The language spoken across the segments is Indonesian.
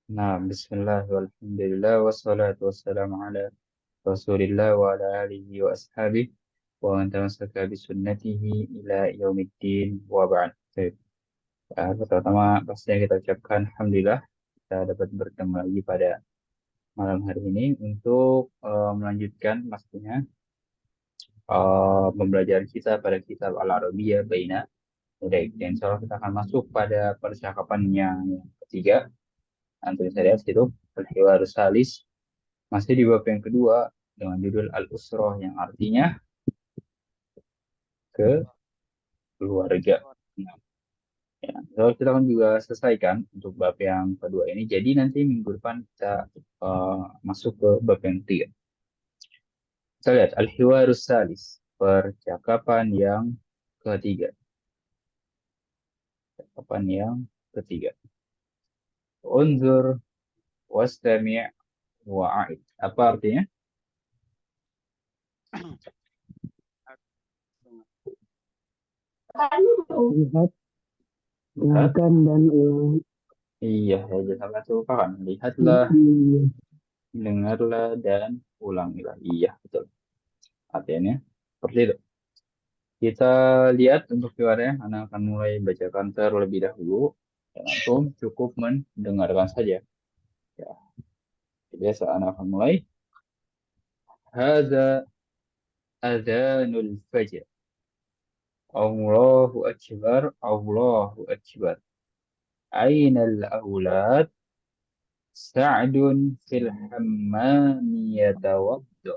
Nah, bismillah, walhamdulillah, wassalatu wassalamu ala rasulillah wa ala alihi wa ashabihi wa man tamassaka bisunnatihi ila yaumiddin wa ba'd. Baik. Pertama, pastinya kita ucapkan Alhamdulillah kita dapat bertemu lagi pada malam hari ini untuk melanjutkan pastinya pembelajaran kita pada kitab Al-Arabiyah Baina. Baik, dan insya Allah kita akan masuk pada percakapan yang ketiga. Nanti saya lihat situ, Al-Hiwarus Salis. Masih di bab yang kedua dengan judul Al-Usrah yang artinya keluarga. Nah, ya, so kita akan juga selesaikan untuk bab yang kedua ini. Jadi nanti minggu depan kita masuk ke bab yang ketiga. Kita lihat Al-Hiwarus Salis, percakapan yang ketiga. Percakapan yang ketiga. Unzur wastami' wa'id. Apa artinya? Lihat, Lihat. dengarkan dan ulang. Iya, ya, jangan sampai lupakan. Lihatlah, Iya. dengarlah, dan ulangilah. Iya, betul. Artinya seperti itu. Kita lihat untuk riwayatnya, Anda akan mulai bacakan terlebih dahulu. Dan antum cukup mendengarkan saja. Ya, biasa Anda akan mulai. Hada adhanul fajr. Allahu Akbar, Allahu Akbar. Aina al-awlad? Sa'dun fil hammam yatawadda.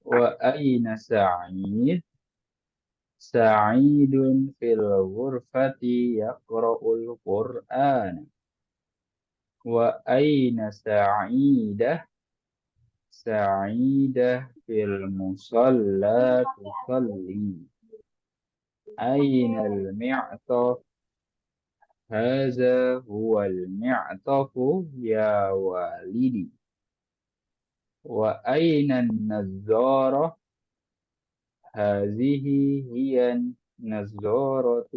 Wa aina Sa'id? سعيد في الغرفة يقرأ القرآن. وأين سعيدة؟ سعيدة في المصلى تصلي. أين المعطف؟ هذا هو المعطف يا والدي. وأين النظارة؟ هذه هي النظارة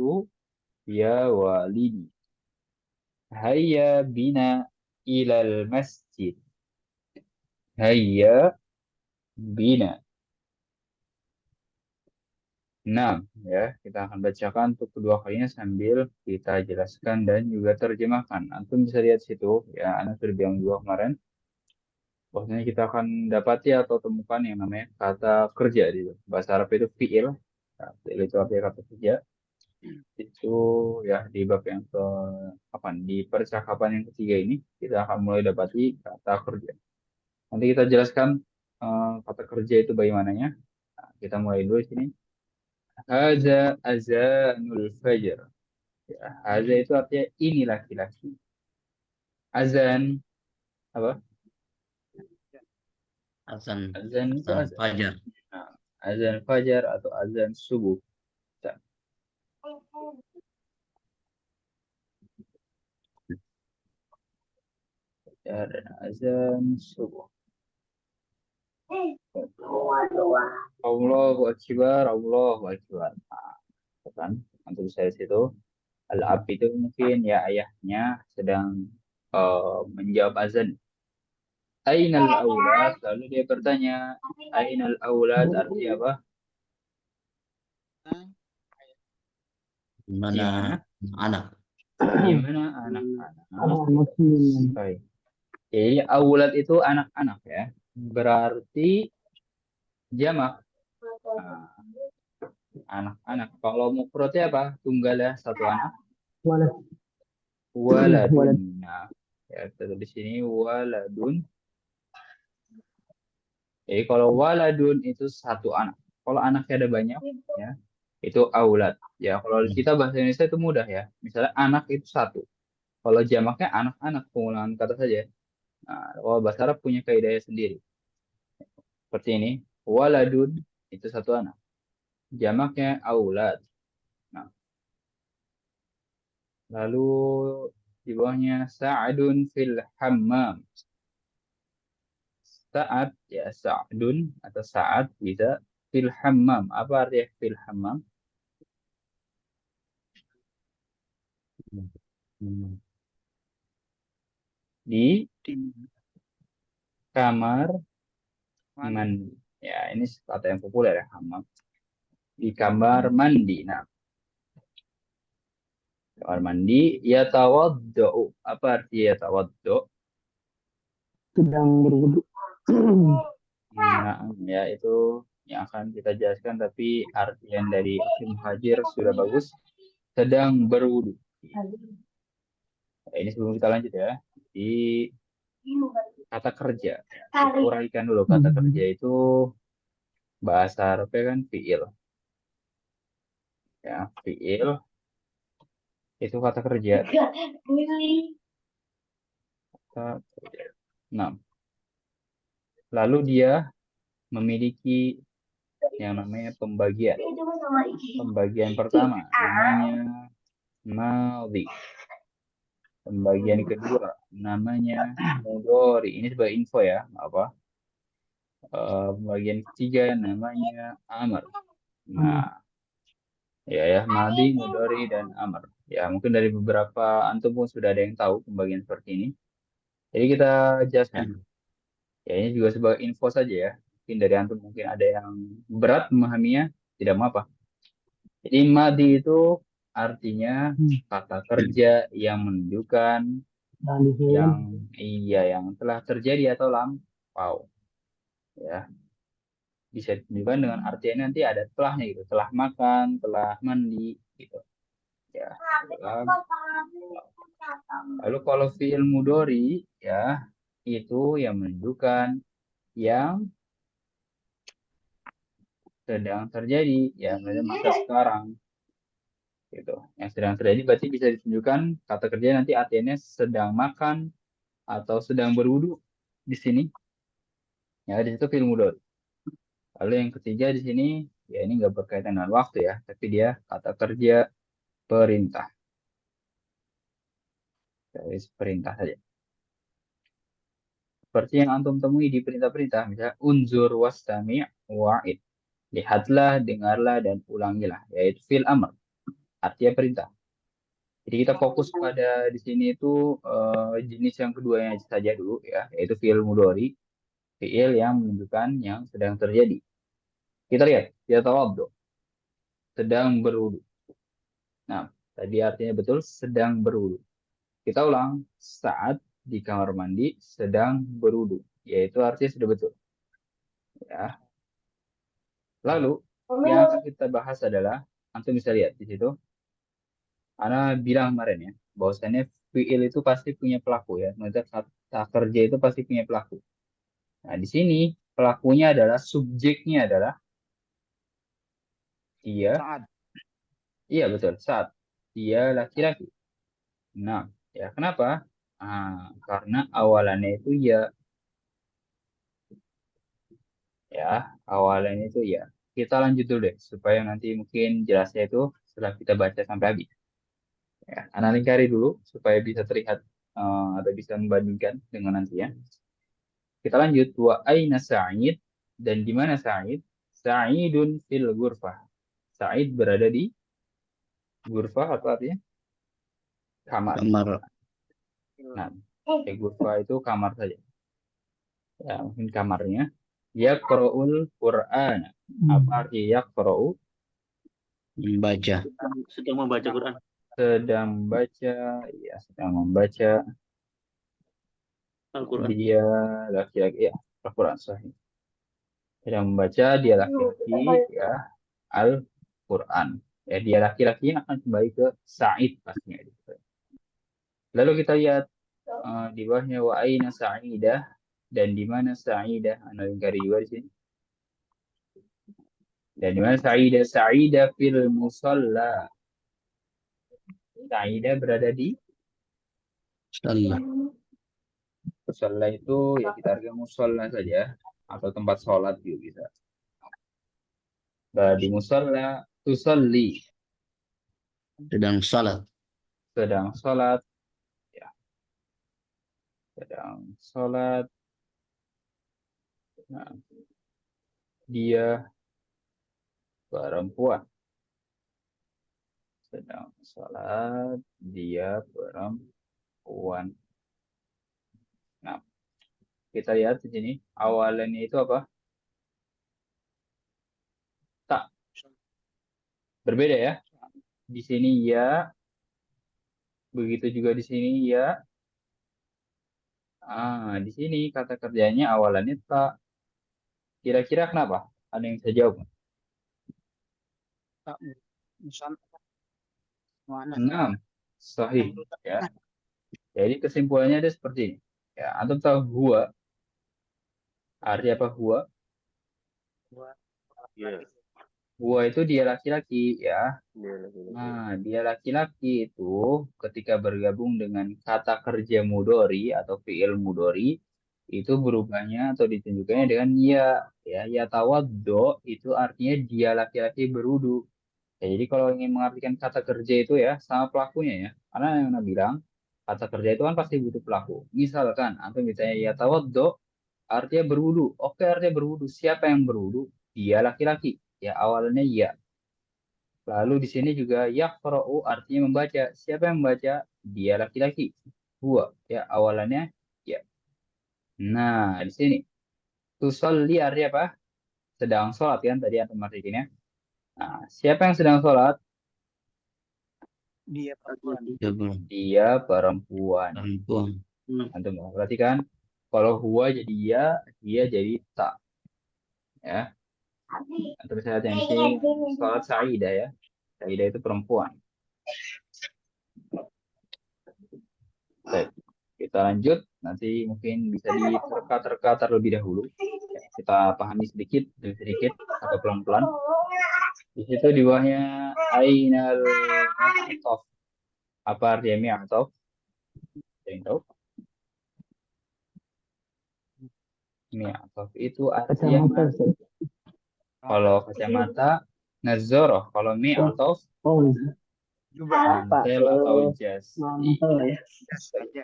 يا والدي. هيا بنا إلى المسجد. هيا bina. Nah, ya, kita akan bacakan untuk kedua kalinya sambil kita jelaskan dan juga terjemahkan. Antum bisa lihat situ, ya, Anda sudah bilang juga kemarin, bahwasanya kita akan dapati atau temukan yang namanya kata kerja di situ. Bahasa Arab itu fi'il. Nah, fi'il itu artinya kata kerja. Itu ya di bab yang ke apa? Di percakapan yang ketiga ini kita akan mulai dapati kata kerja. Nanti kita jelaskan kata kerja itu bagaimananya. Nah, kita mulai dulu di sini. Haza azanul fajr. Ya, haza itu artinya ini laki-laki. Azan apa? Azan Azan itu azan azan. fajar. Nah, azan fajar atau azan subuh. Ya, dan azan subuh. Allahu Akbar, Allahu Akbar. Nah, kan untuk saya situ al-ab itu mungkin ya ayahnya sedang menjawab azan. Ainal aulad? Lalu dia bertanya, Ainal aulad artinya apa? Di Mana mana? anak? Di mana anak-anak? Muslim. Baik. Jadi aulad itu anak-anak ya. Berarti jamak. Nah, anak-anak. Kalau mufradnya apa? Tunggal ya, satu anak. Walat. Waladun. Walat. Nah, ya tetap di sini waladun. Jadi kalau waladun itu satu anak. Kalau anaknya ada banyak, ya itu aulad. Ya kalau kita bahasa Indonesia itu mudah ya. Misalnya anak itu satu. Kalau jamaknya anak-anak pengulangan kata saja. Nah, kalau bahasa Arab punya kaidahnya sendiri. Seperti ini, waladun itu satu anak. Jamaknya aulad. Nah, lalu di bawahnya sa'adun fil hammam. Sa'ad ya sa'adun atau sa'ad bisa fil hammam. Apa artinya fil hammam? di Di kamar mana? mandi. Ya, ini kata yang populer ya, hammam. Di kamar mandi. Nah, kamar mandi, yatawaddo. Apa arti yatawaddo? Sedang berwudu. Nah, ya itu yang akan kita jelaskan, tapi artian dari Ibnu Muhajir sudah bagus. Sedang berwudu. Nah, ini sebelum kita lanjut ya. Di kata kerja. Kita uraikan dulu kata kerja itu bahasa Arabnya kan fiil. Ya, fiil itu kata kerja. Kata kerja. Nah, lalu dia memiliki yang namanya pembagian. Pembagian pertama namanya madhi. Pembagian kedua namanya mudhari. Ini sebagai info ya, apa? Pembagian ketiga namanya amr. Nah, ya madhi, mudhari dan amr. Ya, mungkin dari beberapa antum pun sudah ada yang tahu pembagian seperti ini. Jadi kita jelaskan. Ya, ini juga sebagai info saja ya. Mungkin dari antum mungkin ada yang berat memahaminya, tidak mengapa. Jadi madhi itu artinya kata kerja yang menunjukkan Dan di sini yang telah terjadi atau lampau. Ya, bisa ditunjukkan dengan artian nanti ada telahnya gitu, telah makan, telah mandi gitu. Ya, telah. Lalu kalau fi'il mudhari ya itu yang menunjukkan yang sedang terjadi ya, pada masa sekarang gitu. Yang sedang terjadi berarti bisa ditunjukkan kata kerja nanti artinya sedang makan atau sedang berwudu di sini. Ya, di situ fi'il mudhari. Lalu yang ketiga di sini ya ini nggak berkaitan dengan waktu ya, tapi dia kata kerja perintah. Dari perintah saja. Seperti yang antum temui di perintah-perintah, misalnya unzur wastami' wa'id. Lihatlah, dengarlah, dan ulangilah. Yaitu fil amr. Artinya perintah. Jadi kita fokus pada di sini itu jenis yang keduanya saja dulu ya, yaitu fiil mudhari, fiil yang menunjukkan yang sedang terjadi. Kita lihat, ya tawaddu, sedang berwudu. Nah, tadi artinya betul sedang berwudu. Kita ulang, saat di kamar mandi sedang berwudu, yaitu artinya sudah betul. Ya. Lalu yang akan kita bahas adalah antum bisa lihat di situ. Ana bilang kemarin ya, bahwasannya fiil itu pasti punya pelaku ya. Maksudnya kata kerja itu pasti punya pelaku. Nah, di sini pelakunya adalah subjeknya adalah dia. Saat. Iya betul, saat dia laki-laki. Nah, ya kenapa? Karena awalannya itu ya awalannya itu ya. Kita lanjut dulu deh supaya nanti mungkin jelasnya itu setelah kita baca sampai habis. Ya, Ana lingkari dulu supaya bisa terlihat atau bisa membandingkan dengan nanti ya. Kita lanjut wa aina Sa'id dan di mana Sa'id? Sa'idun fil ghurfah. Sa'id berada di ghurfah atau artinya kamar. Kamar. Nah, ghurfah itu kamar saja. Ya, mungkin kamarnya. Yaqra'ul Qur'an. Apa arti yaqra'u? Membaca. Sedang membaca Quran. Sedang membaca, ya sedang membaca. Al-Quran. Dia laki-laki, ya Al-Quran sahih. Sedang membaca, dia laki-laki, ya Al-Quran. Ya, dia laki-laki yang akan kembali ke Sa'id pastinya. Lalu kita lihat di bawahnya wa aina Sa'idah dan di mana Sa'idah? Anda lingkari juga di sini. Dan di mana Sa'idah? Sa'idah fil musalla. Sa'idah berada di Salah. musalla itu ya kita hargai musalla saja atau tempat sholat juga bisa. Berada di musalla, tusalli, Sedang salat. sedang sholat, ya sedang sholat. Nah, dia perempuan sedang sholat, dia perempuan. Nah, kita lihat di sini awalannya itu apa? Tak. Berbeda ya. Di sini ya, begitu juga di sini ya. Di sini kata kerjanya awalannya tak. Kira-kira kenapa? Ada yang bisa jawab? Tak misal mana? Enam. Sahih. Ya. Jadi kesimpulannya ada seperti ini. Ya, antum tahu huwa. Arti apa huwa? Iya. Huwa itu dia laki-laki ya. Dia laki-laki. Nah, dia laki-laki itu ketika bergabung dengan kata kerja mudori atau fiil mudori itu berubahnya atau ditunjukkannya dengan ya. Ya tawaddo itu artinya dia laki-laki berwudu. Ya, jadi kalau ingin mengartikan kata kerja itu ya sama pelakunya ya. Karena yang Nabi bilang kata kerja itu kan pasti butuh pelaku. Misalkan atau misalnya ya tawaddo artinya berwudu. Oke, artinya berwudu. Siapa yang berwudu? Dia laki-laki. Ya awalnya ya. Lalu di sini juga yaqra'u artinya membaca. Siapa yang membaca? Dia laki-laki. Huwa. Ya awalannya ya. Nah, di sini tusolli artinya apa? Sedang sholat kan tadi atau artinya. Nah, siapa yang sedang sholat? Dia perempuan. Ya, belum. Dia perempuan. Perempuan. Antum perhatikan kalau huwa jadi ya, dia jadi tak. Ya. Antum bisa lihat yang di sini sholat Sa'idah ya. Sa'idah itu perempuan. Baik. Kita lanjut, nanti mungkin bisa diterka-terka terlebih dahulu. Ya, kita pahami sedikit demi sedikit atau pelan-pelan. Di situ di bawahnya ainal mi'atof. Apa artinya mi'atof? Ada yang tahu? Mi'atof itu artinya Kacamata Ustaz. kalau kacamata nazoroh, kalau mi'atof Oh, mantel atau jas. mantel ya.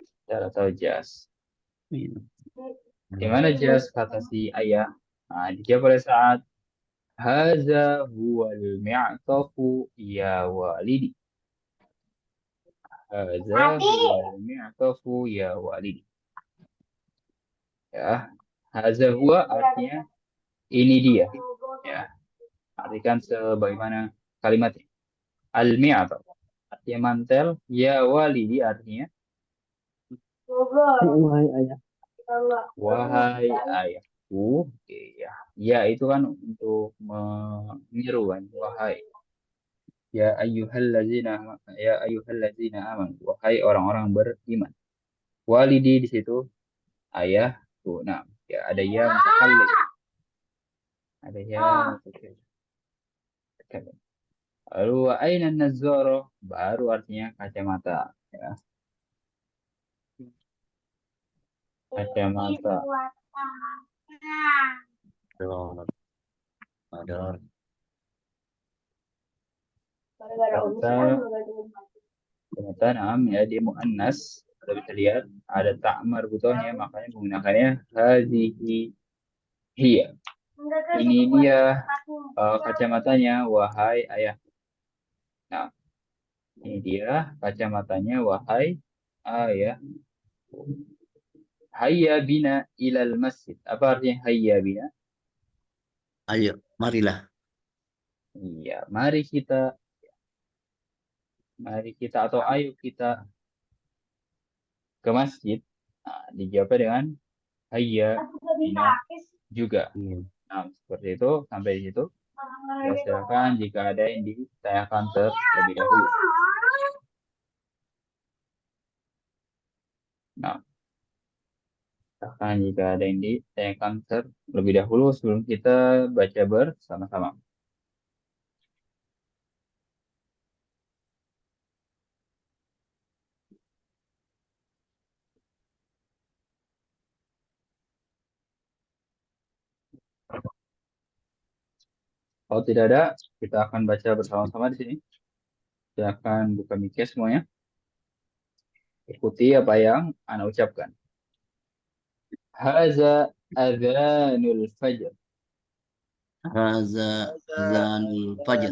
Mantel atau jas. Gimana jas kata si ayah? Nah, dijawab pada saat Haza huwal mi'tafu ya walidi. Haza huwal mi'tafu ya walidi. Ya, haza huwa artinya ini dia. Ya, artikan sebagaimana kalimatnya. Al-mi'taf artinya mantel. Ya walidi artinya Wahai ayah. wahai ayahku. Oke, ya. Ya itu kan untuk menyeru kan. Wahai. Ya ayyuhallazina aman. Wahai orang-orang beriman. Walidi di situ ayahku. Nah, ya ada ya mutakallim. Ada ya mutakallim. Lalu wa aina nazzaro baru artinya kacamata ya. Kacamata. Ada. Kacamata naam ya di muannas. Kita bisa lihat ada ta'mar butohnya makanya menggunakannya hadhihi hiya. Ini dia kacamatanya wahai ayah. Nah, ini dia kacamatanya wahai ayah. Hayya bina ilal masjid. Apa artinya hayya bina? Ayo, marilah. Iya, mari kita atau ayo kita ke masjid. Nah, dijawab dengan hayya bina juga. Iya. Nah, seperti itu sampai di situ. Ya, silakan jika ada yang ditanyakan terlebih dahulu. Nah, silakan jika ada yang ditanyakan terlebih dahulu sebelum kita baca bersama-sama. Kalau tidak ada, kita akan baca bersama-sama di sini. Silakan buka mic semuanya. Ikuti apa yang Anda ucapkan. Haza adzanul fajr. Haza azanul fajr.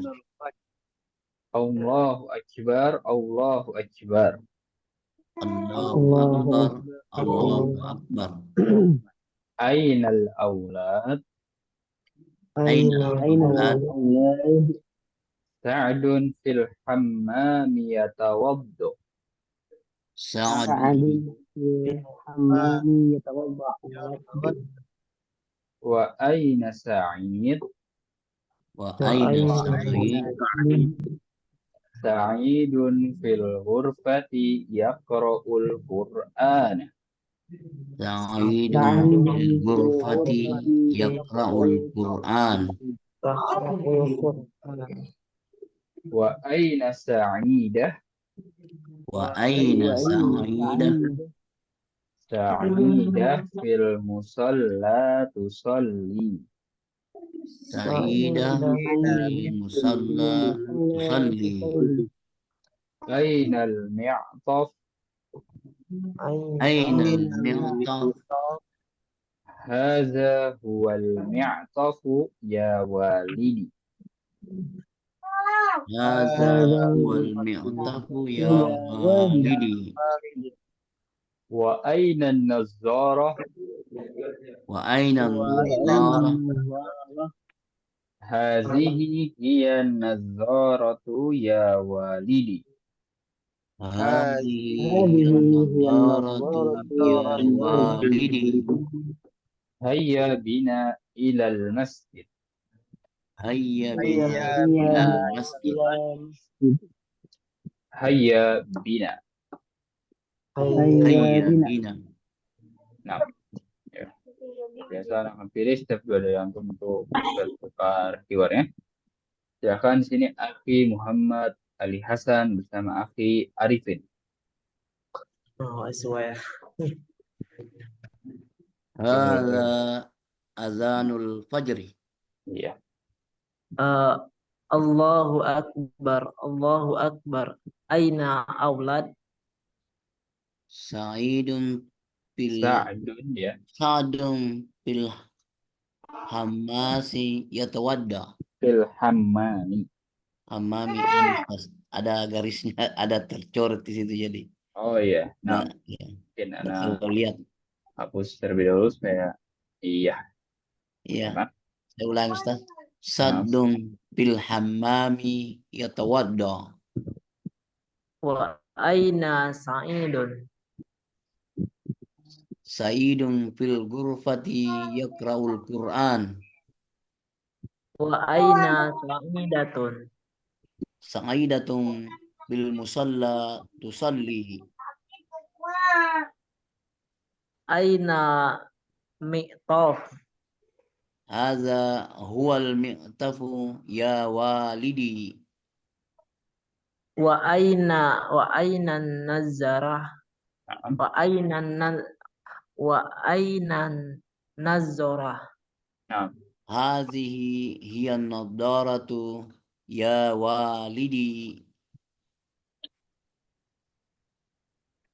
Allahu akbar, Allahu akbar. Allahu Allahu akbar. Allahu Akbar. Ainal aulad. Aina al-aulad. Sa'dun fil hammami yatawaddu. Sa'ad Wa aina Sa'id. wa aina Sa'id. Sa'idun fil ghurfati yaqra'ul Qur'an. Sa'idun fil ghurfati yaqra'ul Qur'an. Wa aina Sa'idah. Wa aina Sa'idah. Sa'idah fil musalla tusalli. Sa'idah fil musalla tusalli. Ainal mi'taf. Aina al-mi'taf. Hadza huwal mi'tafu ya walidi. Hadza huwal mi'tafu ya walidi. Wa aina an-nazzarah. Wa aina an-nadhara. Hazihi hiya an-nazzaratu ya walidi. Hadhihi an-nadharatu ya walidi. Hayya bina ilal masjid. Hayya bina ilal masjid. Hayya bina. Hayya bina. Nah, ya. Biasa akan pilih setiap dua dari antum untuk bertukar keywordnya. Silakan sini Akhi Muhammad Ali Hasan bersama Akhi Arifin. Hadza azanul fajri. Iya. Allahu Akbar, Allahu Akbar. Aina aulad? Sa'idun fil Sa'dun ya. Sa'dun fil hammasi yatawadda. Fil hammami. Hammami ada garisnya, ada tercoret di situ jadi. Oh iya. Nah, Ya, mungkin kalau anak lihat. hapus terlebih dahulu supaya iya. Iya. Nah, Saya ulangi Ustaz. Saddun fil hammami yatawadda. Wa aina Sa'idun? Sa'idun fil ghurfati yaqra'ul Qur'an. Wa aina Sa'idatun? Sa'idatun bil musalla tusalli. Aina mi'taf? Hadza huwal mi'tafu ya walidi. Wa aina nazarah? Wa aina nazarah? nah. Hadhihi hiya an-nadharatu ya walidi.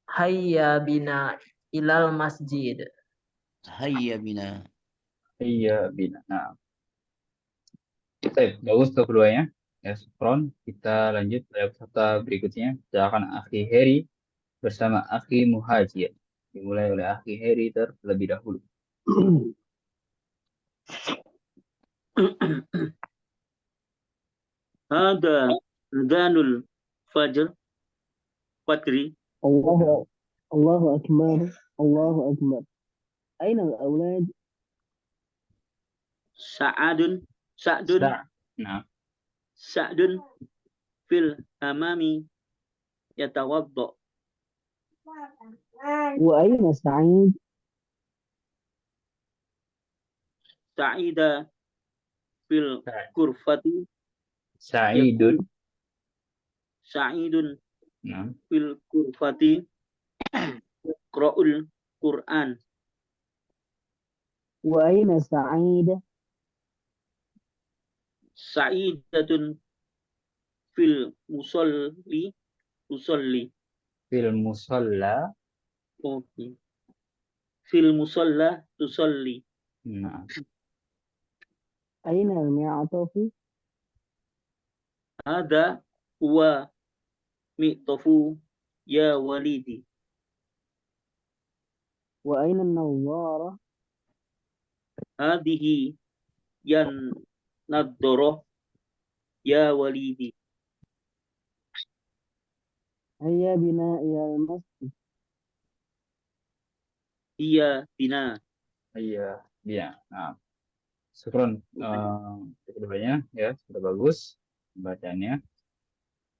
Hayya bina ilal masjid. Hayya bina. Iya bina. Nah, baik, bagus untuk keduanya. Ya, Sukron. Kita lanjut pada peserta berikutnya. Silakan Akhi Heri bersama Akhi Muhajir. Dimulai oleh Akhi Heri terlebih dahulu. Ada azanul fajri. الله أكبر الله أكبر أين الأولاد؟ Sa'dun Nah, Sa'dun fil hamami yatawadda. وأين سعيد؟ Sa'ida fil kurfati Sa'idun. Sa'idun Nah, fil kurfati Qra'ul Qur'an. وأين سعيد؟ Sa'idatun fil musalli tusalli. fil musalla. Okay. Fil musalla tusalli. Nah, أين المعطف؟ Ada huwa mi'tafu ya walidi. وأين النظارة؟ هذه yan nadoroh ya walidi. هيا بنا إلى المسجد. Iya bina. Iya, iya. Nah, syukron. Keduanya ya sudah bagus bacanya.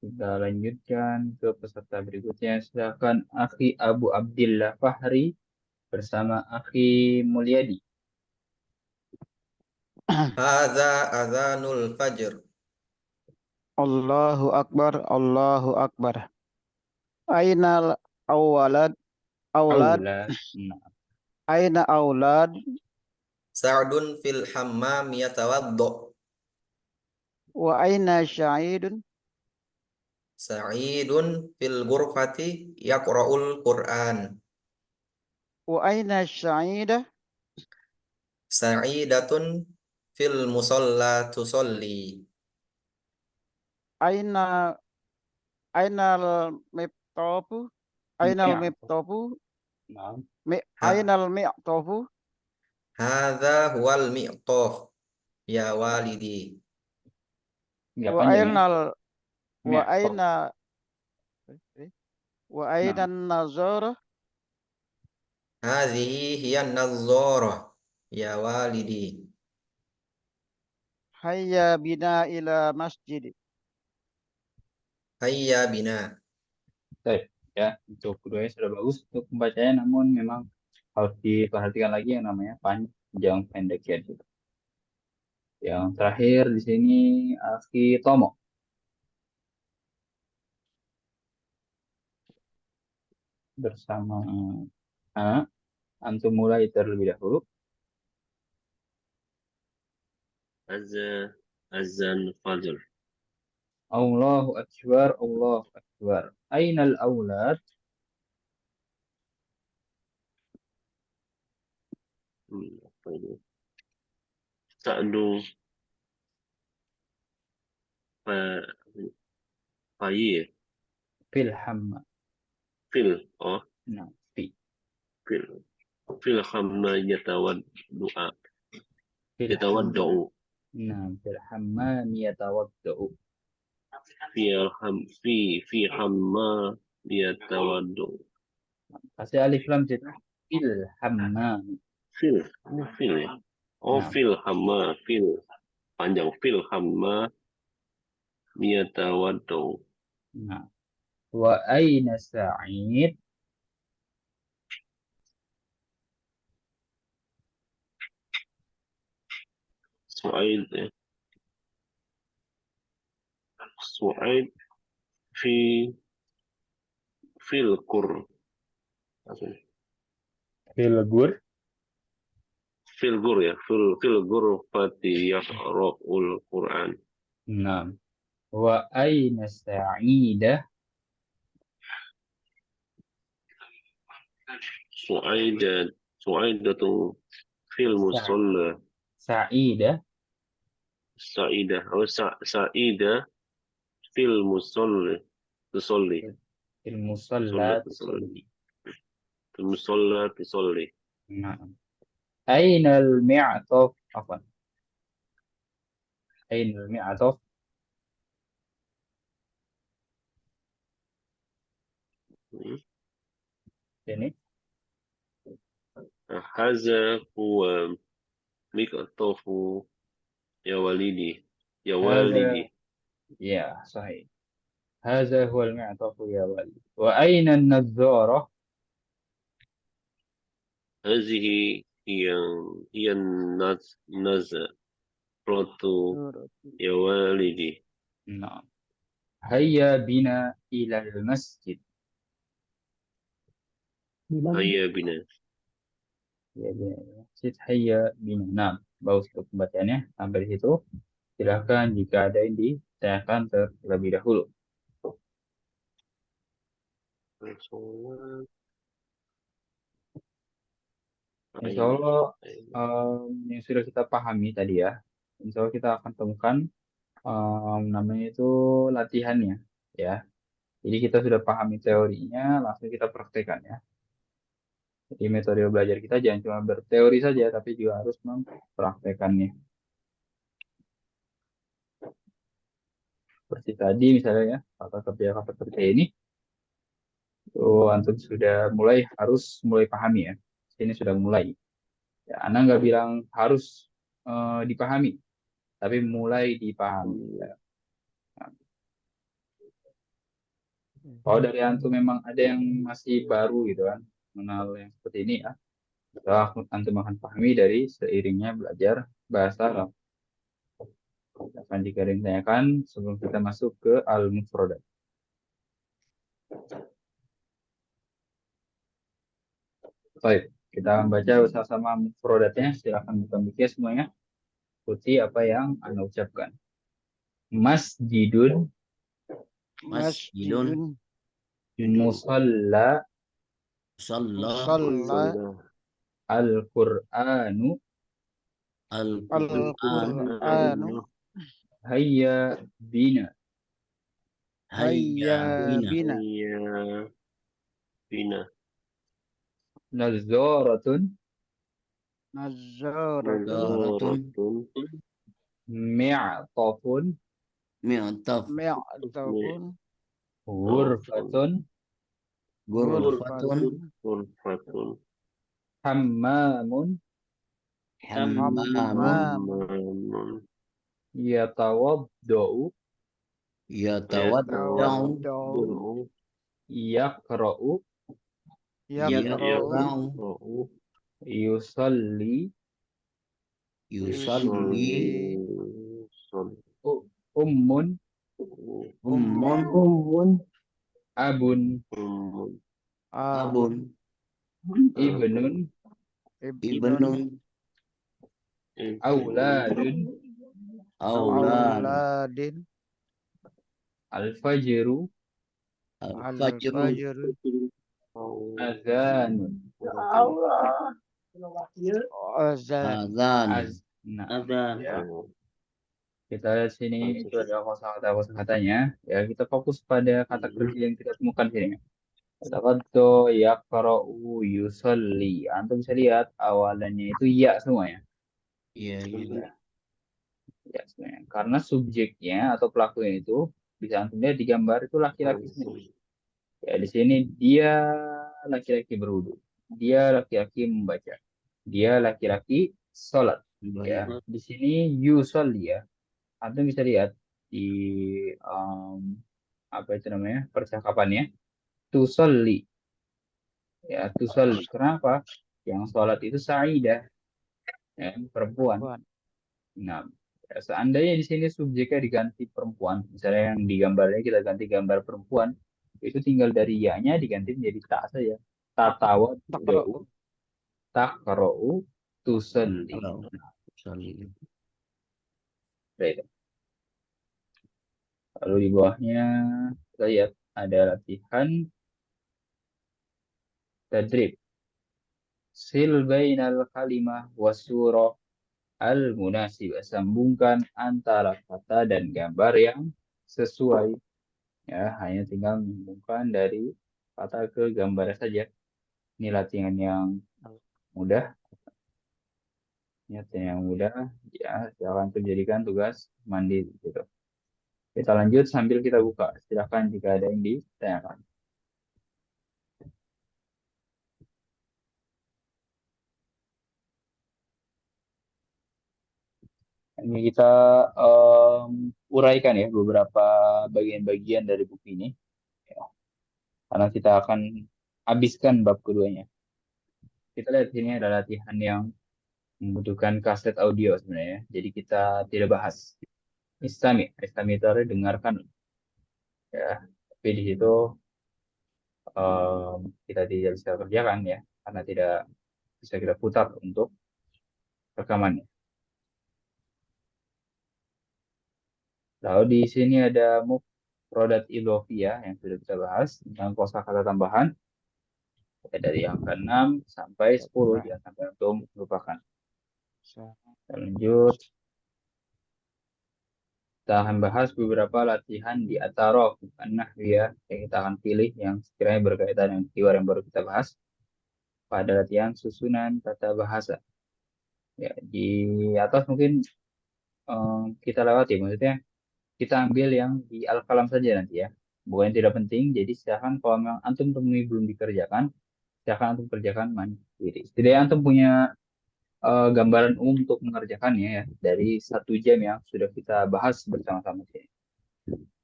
Kita lanjutkan ke peserta berikutnya. Silakan Akhi Abu Abdillah Fahri bersama Akhi Mulyadi. Hadza adzanul fajr. Allahu Akbar, Allahu Akbar. Ainal awalad, aulad, Aula. Nah, aina aulad, Sa'dun fil hammam yatawaddo. wa aina sya'idun, Sa'idun fil ghurfati yaqra'ul Qur'an. wa aina sya'idah, Sa'idatun fil musalla tusolli. aina ainal miptofu, ainal mi'ah. miptofu, Nah, Ha, ainal mi'tofu, hadza huwal mi'taf ya walidi. nggak wa panjang ya. ainal wa Mi'ah. aina wa aina Nah, nazara, Hadhihi hiya an-nazzarah ya walidi. hayya bina ila masjid. Hayya bina. baik. Ya, untuk keduanya sudah bagus untuk pembacanya, namun memang harus diperhatikan lagi yang namanya panjang pendek ya. Yang terakhir di sini Akhi Tomo. Bersama antum mulai terlebih dahulu. Azan Fajr. Allahu Akbar, Allahu Akbar. Ainal aulad? Apa ini? Sa'du fa Fayir. Fil hamma. Fil. Oh, Nah, fi. fil. Fil hamma yatawad doa. Fil Yatawad hamma. doa. Nah, fil hammam yatawaddau. Fi hamma yatawad doa. Kasih alif lam situ. Fil hammam. Fil. Fil ya. Oh, Nah, fil hamma. Fil. Panjang. Fil hamma yatawad doa. nah. Wa aina Sa'id? Su'aid ya. Su'aid fi fil kur. Fil gur. Fil gur ya. Fil gur fati yaqra'ul Qur'an. Nah. Wa aina Sa'idah? Su'aidatu fil musalla. Sa'idah. Sa'idah. Oh, Sa'idah fil musalli. Tusolli. Fil musalla tusalli. Fil musalla tusolli. Nah. Aina al-mi'taf? Afwan. Aina al-mi'taf? Ini. Haza huwa miqtafu ya walidi. Ya Hadza walidi. ya sahih. هذا هو المعطف يا ولد وأين النظارة هذه هي النظرة يا والدي. نعم هيا بنا إلى المسجد هيا بنا. ya bina ila masjid hayya bina nah bagus untuk pembacaannya sampai di situ silahkan jika ada yang ditanyakan terlebih dahulu. Insya Allah yang sudah kita pahami tadi ya, Insya Allah kita akan temukan namanya itu latihannya ya. Jadi kita sudah pahami teorinya, langsung kita praktekkan ya. Jadi metode belajar kita jangan cuma berteori saja, tapi juga harus mempraktekannya. Seperti tadi misalnya ya, kata kerja ini, antum sudah harus mulai pahami ya. Ini sudah mulai. Ya, Anda nggak bilang harus dipahami, tapi mulai dipahami. Ya. Kalau dari antum memang ada yang masih baru gitu kan, mengenal yang seperti ini ya, antum akan pahami dari seiringnya belajar bahasa Arab. Akan jika ditanyakan sebelum kita masuk ke al-mufradat. Baik, kita akan baca bersama-sama mufradatnya. Silakan buka mic semuanya. Ikuti apa yang Anda ucapkan. Masjidun, Masjidun, musalla, musalla, Musalla, al-Qur'anu, Al-Qur'an, Al-Qur'anu, hayya bina, hayya bina, bina, Ya bina. nazaratun, nazaratun, Zaratun, mi'tafun, mi'taf, mi'tafun, ghurfatun, ghurfatun, Ghurfatun. hammamun, hammamun, hammamun, yatawadda'u, yatawadda'u, tawadda'u, yaqra'u, yaqra'u, yaqra'u, yusalli, yusalli, ummun, ummun, Umun. abun, abun, ibnun, ibnun, auladun, aulan, auladin, al-fajru, al-fajru, al-fajr, azanun. azan, azan, Nah, Azan. ya. Kita lihat sini itu adalah kosakatanya. Ya, kita fokus pada kata kerja yang kita temukan sini. Taqaddo, yaqra'u, yusalli. Antum bisa lihat awalannya itu ya semuanya. iya, iya, Ya semuanya. Karena subjeknya atau pelakunya itu bisa antum lihat di gambar itu laki-laki semua. Ya di sini dia laki-laki berwudu. Dia laki-laki membaca. Dia laki-laki sholat. Ya, di sini yusolli ya. Antum bisa lihat di apa itu namanya percakapannya. Tusolli. Ya, tusolli. Kenapa? Yang sholat itu Sa'idah, ya, perempuan. Nah, ya, seandainya di sini subjeknya diganti perempuan, misalnya yang di gambarnya kita ganti gambar perempuan, itu tinggal dari ya-nya diganti menjadi tak saja. Tatawa taqra'u, takra'u tusalli. kalau yusalli, Baik. Lalu di bawahnya kita lihat ada latihan tadrib. Sil bainal kalimah wasurah al-munasibah. Sambungkan antara kata dan gambar yang sesuai. Ya, hanya tinggal menyambungkan dari kata ke gambar saja. Ini latihan yang mudah. Latihan yang mudah. Ya, silakan jadikan tugas mandi gitu. Kita lanjut sambil kita buka. Silakan jika ada yang ditanyakan. Ini kita uraikan ya beberapa bagian-bagian dari buku ini. Ya. Karena kita akan habiskan bab keduanya. Kita lihat sini ada latihan yang membutuhkan kaset audio sebenarnya. Jadi kita tidak bahas. Istami itu artinya dengarkan. Ya. Tapi di situ kita tidak bisa kerjakan ya. Karena tidak bisa kita putar untuk rekamannya. Lalu di sini ada mufradat idhofiyah yang sudah kita bahas tentang kosakata tambahan. Ya, dari yang ke-6 sampai 10 jangan sampai antum lupakan. Kita lanjut. Kita akan bahas beberapa latihan di ataraf an-nahwiyah yang kita akan pilih yang sekiranya berkaitan dengan keyword yang baru kita bahas. pada latihan susunan tata bahasa. Ya, di atas mungkin kita lewati, maksudnya kita ambil yang di al-kalam saja nanti ya. Bukan yang tidak penting, jadi silakan kalau memang antum temui belum dikerjakan, silakan antum kerjakan mandiri. Setidaknya antum punya gambaran umum untuk mengerjakannya ya dari 1 jam yang sudah kita bahas bersama-sama sini.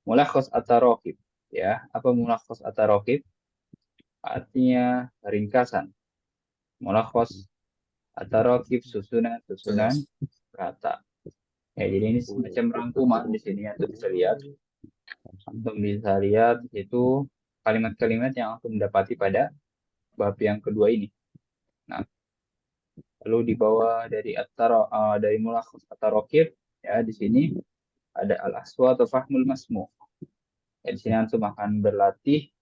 Mulakhas at-taraqib ya. Apa mulakhas at-taraqib? Artinya ringkasan. Mulakhas at-taraqib susunan kata. Ya, jadi ini semacam rangkuman di sini antum bisa lihat. Antum bisa lihat itu kalimat-kalimat yang antum dapati pada bab yang kedua ini. Nah, lalu di bawah dari dari mulakhas at-taraqib ya di sini ada al-aswa atau fahmul masmu. Ya, di sini antum akan berlatih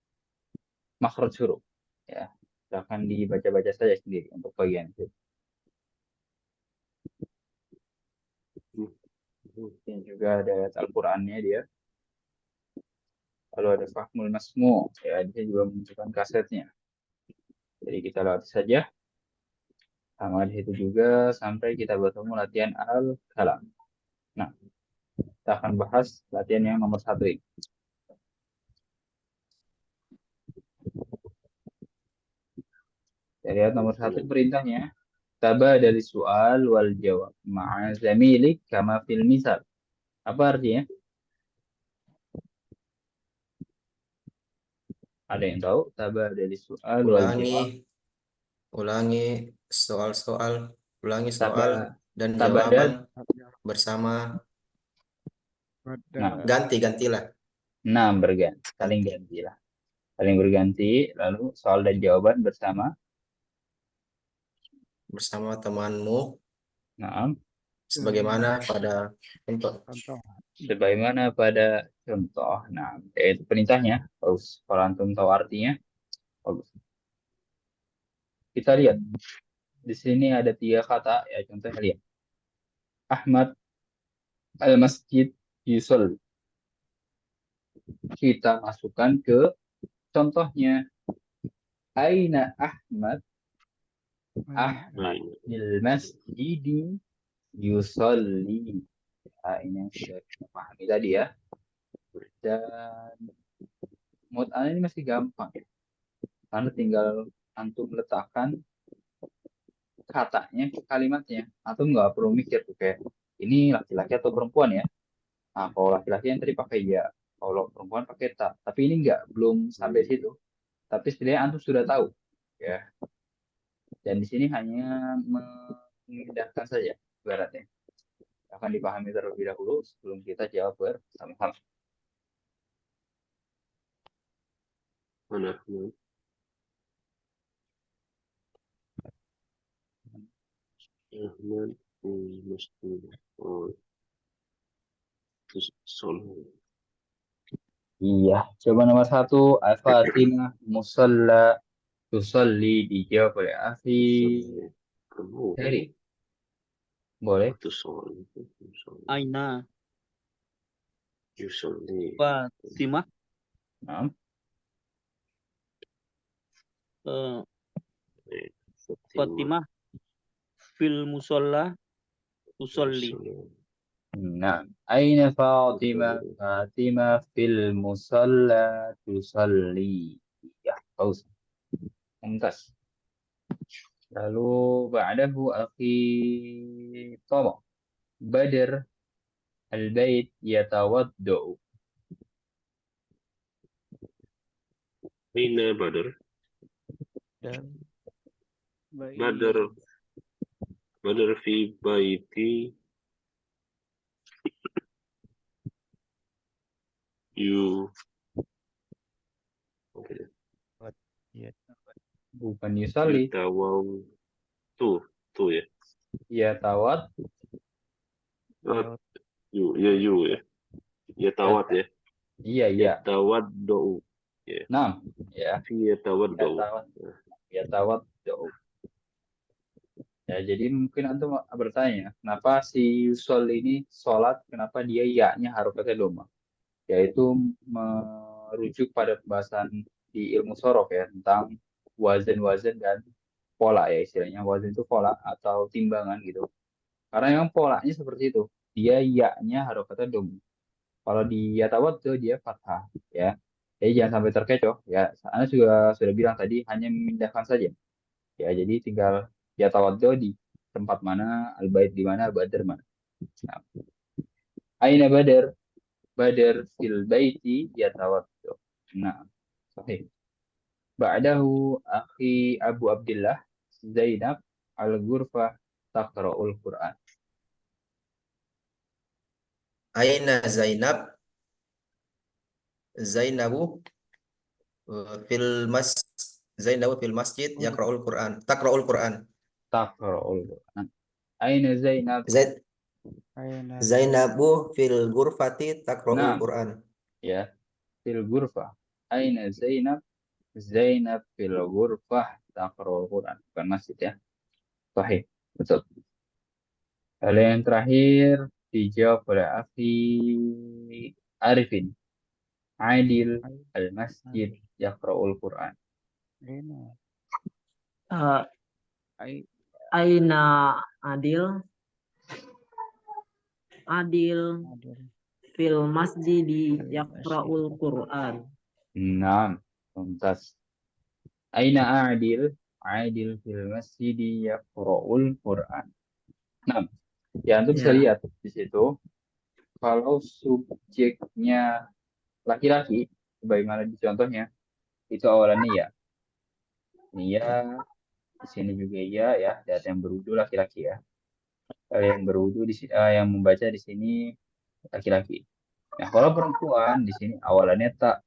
makhraj huruf. Ya, silahkan dibaca-baca saja sendiri untuk bagian itu. Dan juga ada ayat Al-Qur'annya dia. Lalu ada fahmul masmu. Ya, dia juga menunjukkan kasetnya. Jadi kita latih saja. Sama di situ juga sampai kita bertemu latihan al-kalam. Nah, kita akan bahas latihan yang nomor 1 ini. Kita lihat nomor 1 perintahnya. Tabadali soal wal jawab ma'a zamilik kama fil misal. Apa artinya? Ada yang tahu? Tabadali soal wal jawab. Ulangi soal-soal, ulangi soal Tabadal. dan jawaban bersama. Nah, Ganti-gantilah. Nah, berganti. Saling ganti lah. Saling berganti. Lalu soal dan jawaban bersama. Bersama temanmu Nah, sebagaimana pada contoh. sebagaimana pada contoh. Nah, itu perintahnya. Bagus. Kalau antum tahu artinya, bagus. Kita lihat. Di sini ada 3 kata. Ya, contohnya lihat. Ahmad al-masjid yusolli. Kita masukkan ke contohnya. Aina Ahmad? Ahmad il-masjidi yusolli. Nah, ini yang sudah kita pahami tadi ya. Dan mut'al ini masih gampang ya. Karena tinggal antum letakkan katanya ke kalimatnya. Antum nggak perlu mikir tuh kayak ini laki-laki atau perempuan ya. Nah, kalau laki-laki yang tadi pakai ya, kalau perempuan pakai tak. Tapi ini nggak, belum sampai situ. Tapi setidaknya antum sudah tahu ya. Dan di sini hanya memindahkan saja ibaratnya. Akan dipahami terlebih dahulu sebelum kita jawab bersama-sama. Mana? Ahmad mesti. Oh, terus soal. Iya, coba nomor 1. Al-Fatimah musalla tusalli, dijawab oleh Afi Heri. Boleh. Itu soal. Aina Yusolli. Fatimah Nah, Fatimah fil musolla tusolli. nah. Aina Fatimah? Fatimah fil musalla tusalli. Ya, bagus. Mumtaz. Lalu ba'dahu akhi Tama. Badr al-bait yatawaddu. Aina Badr? Dan Badr fi baiti you. Oke. Bukan yusalli. Tawau tuh ya. Yatawad. You ya. Ya tawat ya. Iya. Tawad do. Ya. Nah, ya. Fi tawad do. Yatawaddu. Ya, jadi mungkin antum bertanya, kenapa si Yusol ini sholat, kenapa dia ya-nya harokatnya doma? Yaitu merujuk pada pembahasan di ilmu sorok ya, tentang wazan-wazan dan pola ya istilahnya. Wazan itu pola atau timbangan gitu. Karena yang polanya seperti itu. Dia ya-nya harokatnya dom. Kalau di yatawat tuh dia fathah ya. Jadi jangan sampai terkecoh ya. Anda juga sudah bilang tadi hanya memindahkan saja. Ya, jadi tinggal yatawaddo di tempat mana, al-bait di mana, badar mana. Nah, aina badar? Badar fil baiti yatawaddo. Nah, sahih. Ba'dahu akhi Abu Abdullah Zainab al-Ghurfah taqra'ul Qur'an. Aina Zainab? Zainabu fil mas Zainabu fil masjid yaqra'ul Qur'an. Taqra'ul Qur'an. Taqra'ul Qur'an. Aina Zainab? Zaid Aina Zainabu fil ghurfati taqra'ul Nah, Qur'an. ya, fil ghurfah. Aina Zainab? Zainab fil ghurfah taqra'ul Qur'an. Bukan masjid ya. Sahih. Betul. Lalu yang terakhir dijawab oleh Afi Arifin. Adil al-masjid yaqra'ul Qur'an. Aina ai Aina Adil Adil fil masjidi yaqra'ul Qur'an. Nah, tuntas. Aina Adil? Adil fil masjid yaqra'ul Qur'an. Nah, ya antum bisa Ya. lihat di situ kalau subjeknya laki-laki, sebagaimana di contohnya, itu awalannya ya. Ini ya, di sini juga ya, dan yang berwudu laki-laki ya. Yang berwudu di sini, yang membaca di sini laki-laki. Nah, kalau perempuan di sini awalannya tak,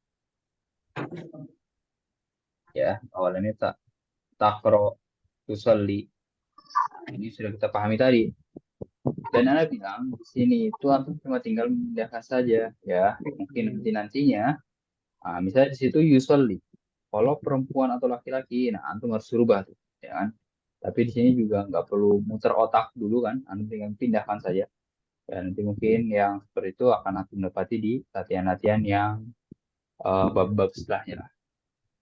ya, awalannya tak, takro, tusalli. Ini sudah kita pahami tadi. Dan Anda bilang di sini itu antum cuma tinggal memindahkan saja, ya. Mungkin nantinya, misalnya di situ yusolli. Kalau perempuan atau laki-laki, nah antum harus rubah tuh, ya kan? Tapi di sini juga nggak perlu muter otak dulu kan, antum tinggal pindahkan saja. Ya, nanti mungkin yang seperti itu akan antum dapati di latihan-latihan yang bab-bab setelahnya lah.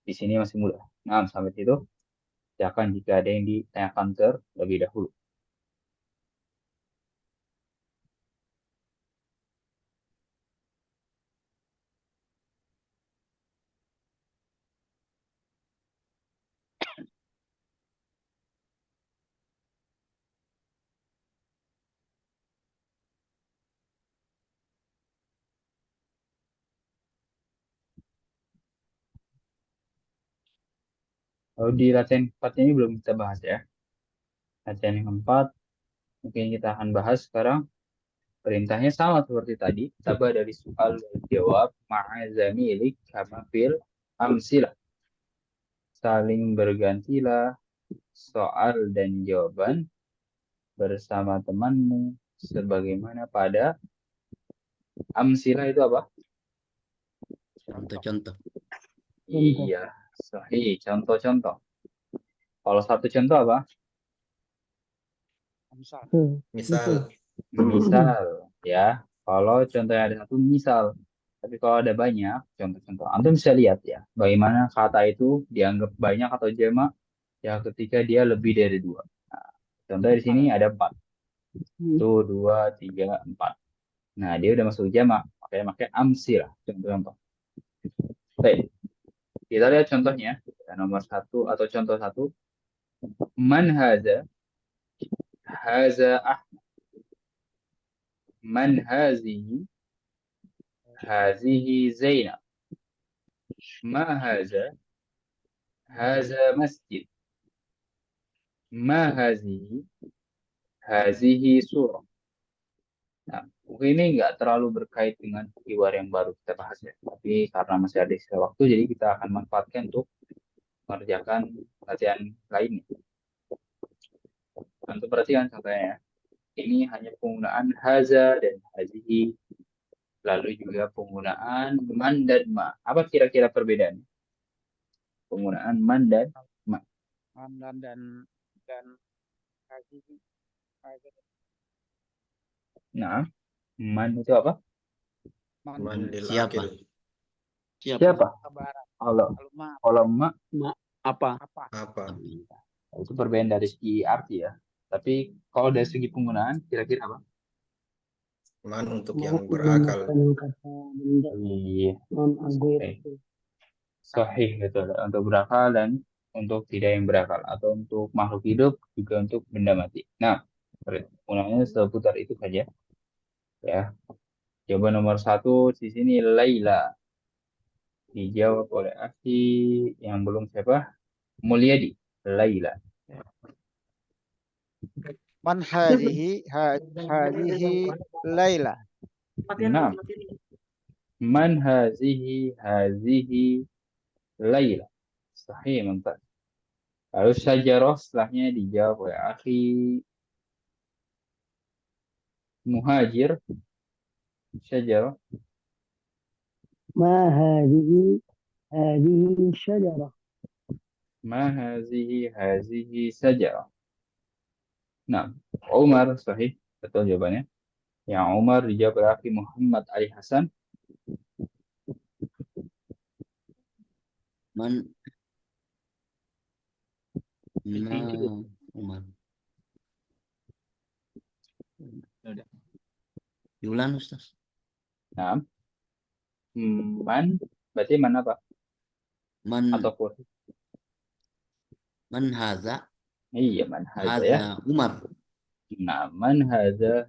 Di sini masih mudah. Nah, sampai situ, silakan jika ada yang ditanyakan terlebih dahulu. Kalau di latihan keempatnya ini belum kita bahas ya. Latihan yang keempat, mungkin kita akan bahas sekarang. Perintahnya sama seperti tadi. Tabah dari soal dan jawab ma'azamilik kama fil amsilah. Saling bergantilah soal dan jawaban bersama temanmu sebagaimana pada amsilah itu apa? Contoh-contoh. Iya, sahih. Contoh-contoh. Kalau satu contoh apa? Misal Misal, ya. Kalau contohnya ada satu, misal. Tapi kalau ada banyak contoh-contoh, antum bisa lihat ya, bagaimana kata itu dianggap banyak atau jamak ya ketika dia lebih dari dua. Nah, contohnya di sini ada 4. 1, 2, 3, 4. Nah, dia udah masuk jamak, makanya pakai amsil, contoh-contoh. Baik, kita lihat contohnya. Ya, nomor 1 atau contoh 1. Man haza? Haza Ahmad. Man hazihi? Hazihi Zainab. Ma haza? Haza masjid. Ma hazihi? Hazihi surah. Nah, mungkin ini nggak terlalu berkait dengan keyword yang baru kita bahas ya. Tapi karena masih ada sisa waktu, jadi kita akan manfaatkan untuk mengerjakan latihan lainnya. Untuk perhatikan contohnya ya. Ini hanya penggunaan haza dan hazihi. Lalu juga penggunaan man dan ma. Apa kira-kira perbedaannya? Penggunaan man dan ma. Hamdan dan haji Nah, man itu apa? mandil Siapa? akil. Siapa? Siapa? kabar Kalau alma kalau ma Ma, apa? apa Apa? Itu perbedaan dari segi arti ya. Tapi kalau dari segi penggunaan, kira-kira apa? Man untuk yang berakal. kata benda Iya, non-agoir. sahih. Sahih gitu. Untuk berakal dan untuk tidak yang berakal. Atau untuk makhluk hidup, juga untuk benda mati. Nah, penggunaannya seputar itu saja. Ya, jawaban nomor 1 di sini Laila. Dijawab oleh Aki yang belum siapa? Mulyadi. Laila. Man hadhihi Laila. Nah, man hazihi Laila. Sahih, mantap. Lalu syajarah setelahnya dijawab oleh Akhi Muhajir. Syajarah. ما هذه شجرة. Ma hazihi sajarah. Nah, Umar sahih. Betul jawabannya. Yang Umar dijawab oleh Akhi Muhammad Ali Hasan. Man Umar. Udah. Diulang Ustaz. Nah, man berarti mana apa? Man Ataupun man haza iya man haza ya. Umar. Nah, man haza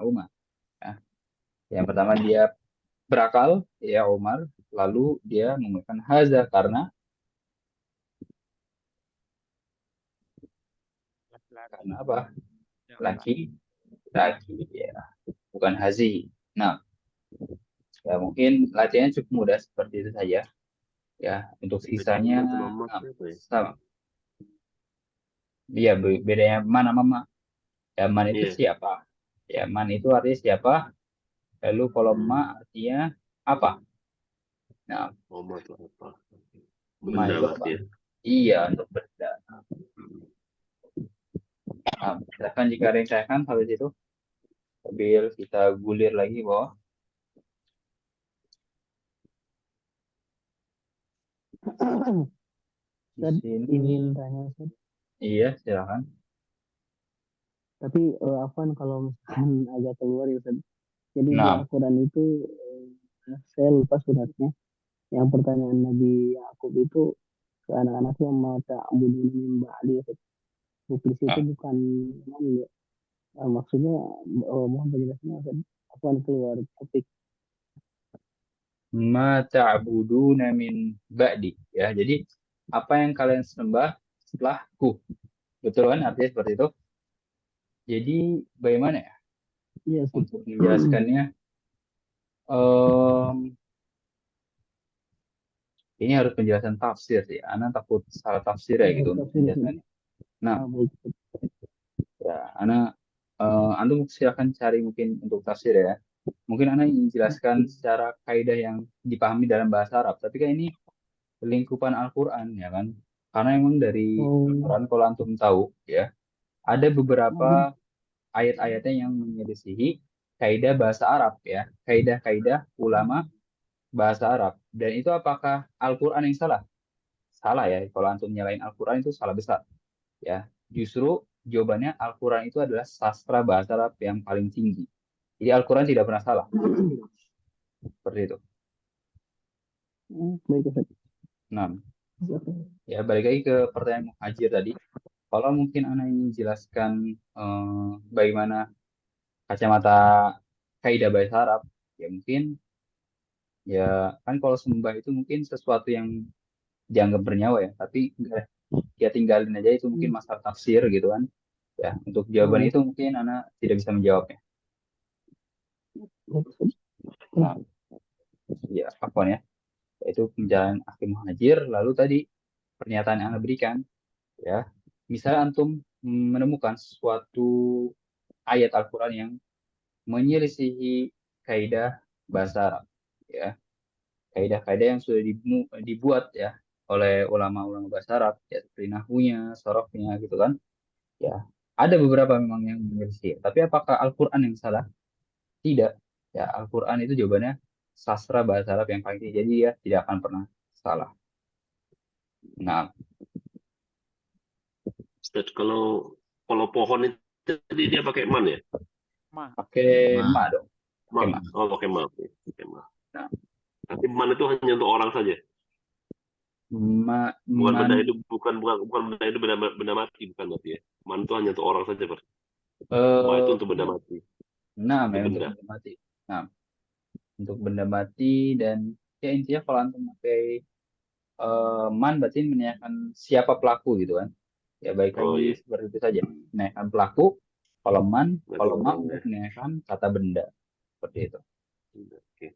Umar. Nah, yang pertama dia berakal ya Umar, lalu dia menggunakan haza karena apa? Laki ya, bukan hazi. Nah, ya mungkin latihannya cukup mudah seperti itu saja. Ya, untuk sisanya sama. Iya, bedanya mana mama? Ya, man itu Iya. siapa? Ya, man itu artinya siapa? Lalu kalau ma artinya apa? Nah, Omar apa? ma Benda itu apa? berarti ya. Iya, untuk benda. Nah, silakan jika ada yang tanyakan habis itu, sambil kita gulir lagi bawah. Di Ustaz, sini, izin tanya Ustaz. iya silakan. Tapi Afwan kalau misalkan agak keluar ya Ustaz. Jadi di Nah, Al-Quran itu saya lupa suratnya. Yang pertanyaan Nabi Yakub itu ke anak-anaknya mata abudun min ba'di. Muflis itu nah, bukan ya. Maksudnya mohon penjelasannya Ustaz. Afwan keluar topik. ma ta'buduna min ba'di ya. Jadi apa yang kalian sembah setelahku. Betul kan artinya seperti itu? Jadi bagaimana ya Iya Ustaz. untuk menjelaskannya? Em, ini harus penjelasan tafsir sih. Anak takut salah tafsir ya gitu untuk Tafsir, Ustaz. penjelasannya. Nah, Baik Ustaz. ya, anak antum silakan cari mungkin untuk tafsir ya. Mungkin anak ingin jelaskan secara kaidah yang dipahami dalam bahasa Arab. Tapi kan ini lingkupan Al-Quran ya kan. Karena emang dari Al-Quran kalau antum tahu ya, ada beberapa ayat-ayatnya yang menyelisihi kaidah bahasa Arab ya. Kaidah-kaidah ulama bahasa Arab. Dan itu apakah Al-Quran yang salah? Salah ya. Kalau antum nyalain Al-Quran itu salah besar. Ya, justru jawabannya Al-Quran itu adalah sastra bahasa Arab yang paling tinggi. Jadi Al-Quran tidak pernah salah. Seperti itu. Baik Ustaz. Nah, ya balik lagi ke pertanyaan Muhajir tadi. Kalau mungkin Anda ingin jelaskan bagaimana kacamata kaidah bahasa Arab, ya mungkin ya kan kalau sembah itu mungkin sesuatu yang dianggap bernyawa ya, tapi enggak, ya tinggalin aja itu mungkin masalah tafsir gitu kan. Ya, untuk jawaban itu mungkin Anda tidak bisa menjawabnya. Nah, ya apa ya? Yaitu penjelasan Hakim Muhajir. Lalu tadi pernyataan yang Anda berikan, ya, misalnya antum menemukan suatu ayat Al-Quran yang menyelisihi kaidah bahasa Arab, ya, kaidah-kaidah yang sudah dibuat ya oleh ulama-ulama bahasa Arab, ya seperti nahwunya, sorofnya gitu kan, ya, ada beberapa memang yang menyelisihi. Tapi apakah Al-Quran yang salah? Tidak. Ya, Al-Quran itu jawabannya sastra bahasa Arab yang paling tinggi. Jadi ya tidak akan pernah salah. Nah, Ustaz, kalau pohon itu tadi dia pakai man ya? Pakai Ma. ma dong. Pakai ma. Oh, pakai ma. Oke, pakai ma. Nah. Tapi man itu hanya untuk orang saja. Bukan Man, benda hidup, bukan benda hidup, benda mati, bukan berarti ya. Man itu hanya untuk orang saja berarti. Ma itu untuk benda mati. nah, Untuk memang untuk benda. benda mati. Nah, untuk benda mati dan ya intinya kalau antum pakai man berarti menanyakan siapa pelaku gitu kan. Ya baik Oh lagi iya. seperti itu saja. Menanyakan pelaku, kalau man, Berarti kalau ma orang untuk menanyakan kata benda. Seperti itu. Oke.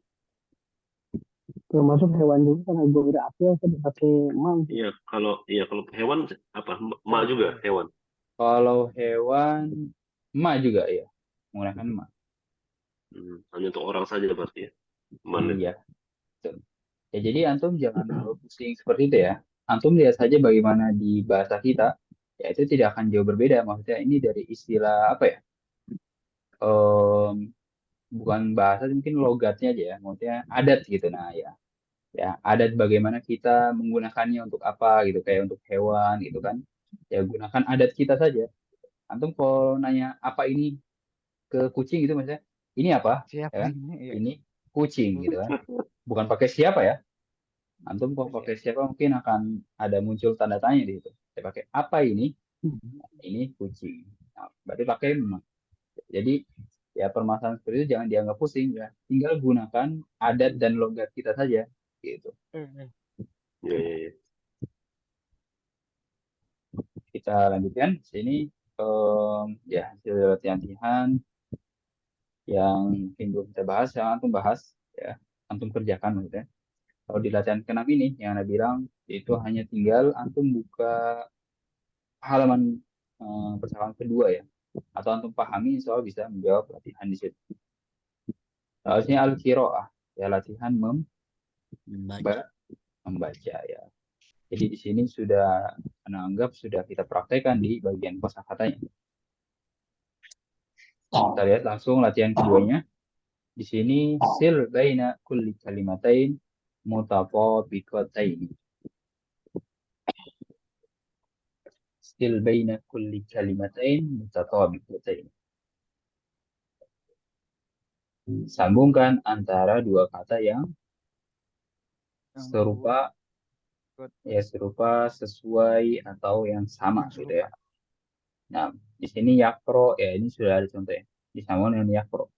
Termasuk hewan juga karena gue berapi kan pakai mang. Iya, kalau hewan apa? Ma juga hewan. Kalau hewan, ma juga ya. Menggunakan ma. Hanya untuk orang saja berarti ya. Man itu. Iya. Betul. Ya, jadi antum jangan terlalu pusing seperti itu ya. Antum lihat saja bagaimana di bahasa kita, ya itu tidak akan jauh berbeda. Maksudnya ini dari istilah apa ya? Em, bukan bahasa, mungkin logatnya aja ya. Maksudnya adat gitu. Nah ya, ya adat bagaimana kita menggunakannya untuk apa gitu, kayak untuk hewan gitu kan. Ya gunakan adat kita saja. Antum kalau nanya apa ini ke kucing gitu, maksudnya ini apa? Siapa Ya kan? ini? Iya. Ini kucing gitu kan. Bukan pakai siapa ya. Antum kalau Iya. pakai siapa mungkin akan ada muncul tanda tanya di situ. Saya pakai apa ini? Ini kucing. Nah, berarti pakai memang. Jadi ya permasalahan seperti itu jangan dianggap pusing ya. Tinggal gunakan adat dan logat kita saja gitu. Iya, iya, iya. Kita lanjutkan sini ya hasil latihan yang mungkin belum kita bahas, yang antum bahas ya, antum kerjakan maksudnya. Kalau di latihan ke-6 ini yang Anda bilang itu hanya tinggal antum buka halaman percakapan kedua ya, atau antum pahami soal bisa menjawab latihan di situ. Harusnya al-qiraah ya, latihan membaca ya. Jadi di sini sudah anggap sudah kita praktekkan di bagian kosakatanya. Kita lihat langsung latihan keduanya. Di sini sil baina kulli kalimatain mutatabiqatain. Sil baina kulli kalimatain mutatabiqatain. Sambungkan antara dua kata yang serupa, ya serupa, sesuai atau yang sama gitu ya. Nah, di sini yakro ya, ini sudah ada contohnya. Disambung dengan yakro.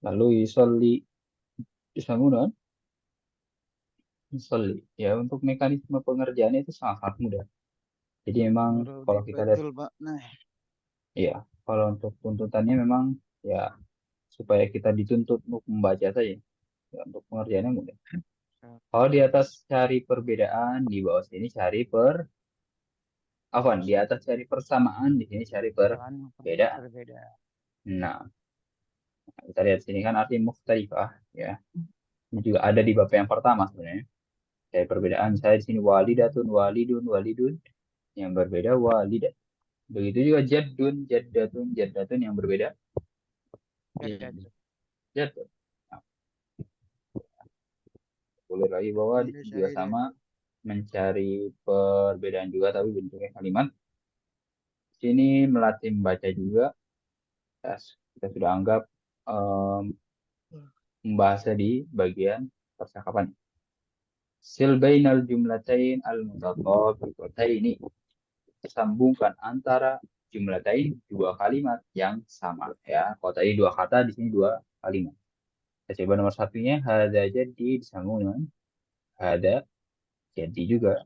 Lalu yusolli disambung dengan yusolli. Ya, untuk mekanisme pengerjaannya itu sangat mudah. Jadi memang kalau kita lihat, Nah, ya kalau untuk tuntutannya memang ya supaya kita dituntut untuk membaca saja. Ya, untuk pengerjaannya mudah. Kalau di atas cari perbedaan, di bawah sini cari di atas cari persamaan, di sini cari perbedaan. Nah, kita lihat sini kan arti mukhtalifah ya. Ini juga ada di bab yang pertama sebenarnya. Cari perbedaan, misalnya di sini walidatun, walidun, walidun yang berbeda walidat. Begitu juga jaddun, jaddatun, jaddatun yang berbeda jaddun. Nah, boleh lagi bahwa di sini juga sama, mencari perbedaan juga tapi bentuknya kalimat. Sini melatih membaca juga. Kita sudah anggap membahasnya di bagian percakapan. Sil bainal jumlatain al-mutatabiqataini. Sambungkan antara jumlatain, dua kalimat yang sama ya. Kalau tadi dua kata, di sini dua kalimat. Kita coba nomor satunya, hada jadi disambung dengan hada jadi juga.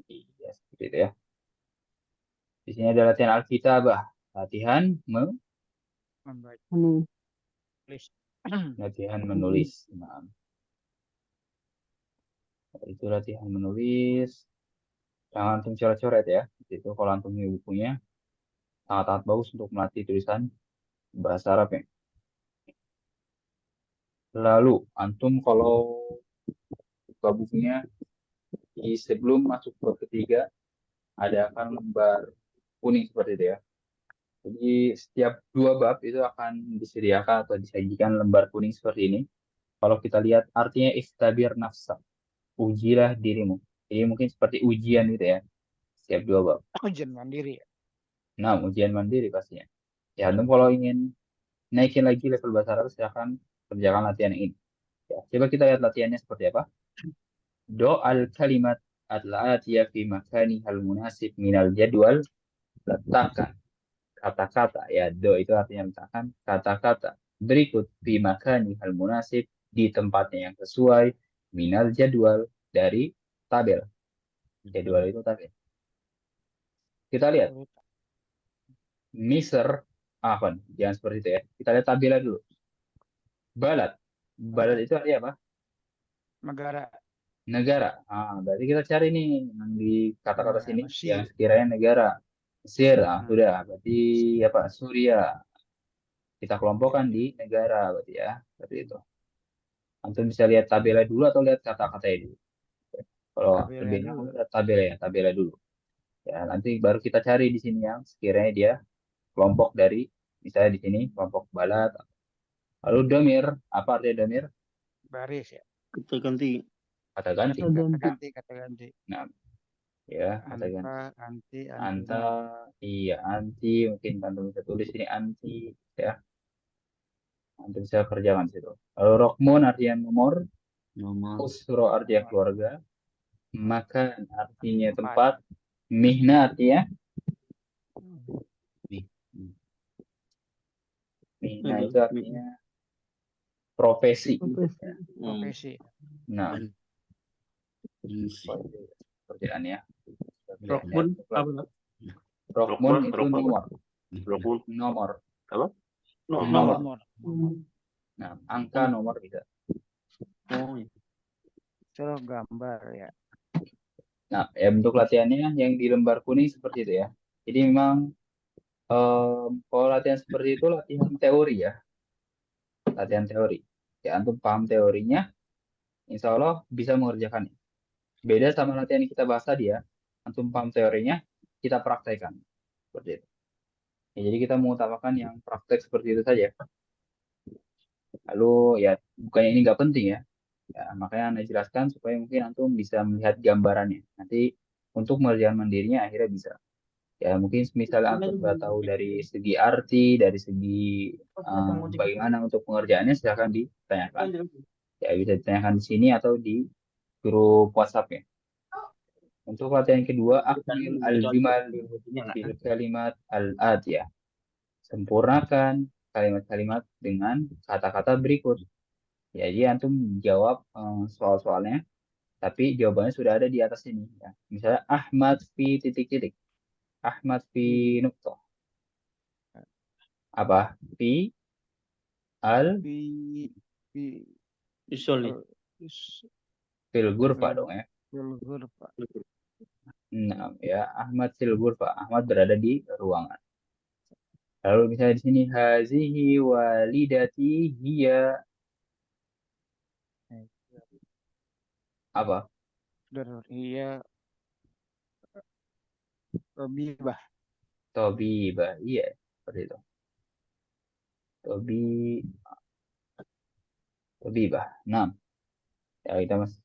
Ya, seperti itu ya. Di sini ada latihan alkitabah, latihan latihan menulis. Nah, itu latihan menulis. Jangan antum coret-coret ya. Itu kalau antum punya bukunya sangat-sangat bagus untuk melatih tulisan bahasa Arab ya. Lalu antum kalau buka bukunya di sebelum masuk ke ketiga ada akan lembar kuning seperti itu ya. Jadi setiap dua bab itu akan disediakan atau disajikan lembar kuning seperti ini. Kalau kita lihat artinya ikhtabir nafsa, ujilah dirimu. Jadi mungkin seperti ujian gitu ya. Setiap dua bab. ujian mandiri. Nah, ujian mandiri pastinya. Ya, antum kalau ingin naikin lagi level bahasa Arab, silahkan kerjakan latihan ini. Ya, coba kita lihat latihannya seperti apa. Do al kalimat al-atiyah fi makanihal munasib minal jadwal. Letakkan kata-kata, ya, do itu artinya letakkan kata-kata berikut fi makanihal munasib, di tempatnya yang sesuai, minal jadwal, dari tabel. Jadwal itu tabel. Kita lihat Misr, apa? Jangan seperti itu ya. Kita lihat tabelnya dulu. Balad. Balad itu artinya apa? Negara. Negara. Berarti kita cari nih yang di kata-kata sini Mesir. yang sekiranya negara. Mesir, sudah. Berarti apa? Suriah. Kita kelompokkan di negara, berarti ya. Seperti itu. Antum bisa lihat tabelnya dulu atau lihat kata-katanya dulu. Kalau Tabelnya lebih enak, dulu. lihat tabelnya dulu. Ya, nanti baru kita cari di sini yang sekiranya dia kelompok dari, misalnya di sini kelompok balad. Lalu domir, apa artinya domir? Baris ya. Kita ganti. Kata ganti. Kata ganti. Nah, ya, kata ganti. Anti. Anta, iya, anti, mungkin antum bisa tulis ini anti, ya. Antum bisa kerjakan situ. Lalu rokmun artinya nomor, usro artinya keluarga, makan artinya tempat, mihna artinya mihna itu artinya profesi. Profesi. Nah, pekerjaannya. Rokmun apa? Rokmun itu nomor. Rokmun Nomor. apa? Nomor. Nah, angka nomor bisa. Oh, iya. Contoh gambar ya. Nah, ya bentuk latihannya yang di lembar kuning seperti itu ya. Jadi memang kalau latihan seperti itu latihan teori ya. Latihan teori. Ya, antum paham teorinya, insya Allah bisa mengerjakannya. Beda sama latihan yang kita bahas tadi ya. Antum paham teorinya, kita praktekkan. Seperti itu. Ya, jadi kita mengutamakan yang praktek seperti itu saja. Lalu ya, bukannya ini nggak penting ya. Ya, makanya Anda jelaskan supaya mungkin antum bisa melihat gambarannya. Nanti untuk mengerjakan mandirinya akhirnya bisa. Ya mungkin misalnya antum nggak tahu dari segi arti, dari segi bagaimana untuk pengerjaannya, silahkan ditanyakan. Ya bisa ditanyakan di sini atau di grup WhatsApp-nya. Untuk latihan kedua, akmil al-jumal bil kalimat al-atiyah. Sempurnakan kalimat-kalimat dengan kata-kata berikut. Ya, jadi antum jawab soal-soalnya, tapi jawabannya sudah ada di atas ini. Ya. Misalnya Ahmad fi titik-titik. Ahmad fi nuktoh. Apa? Fi al Isoli. fil ghurfa dong ya. Ghurfa. Nah, ya Ahmad fil ghurfa. Ahmad berada di ruangan. Lalu misalnya di sini hazihi walidati hiya apa? Iya. Robibah. Tobibah. Iya, seperti itu. Tobibah. Nah, ya kita masih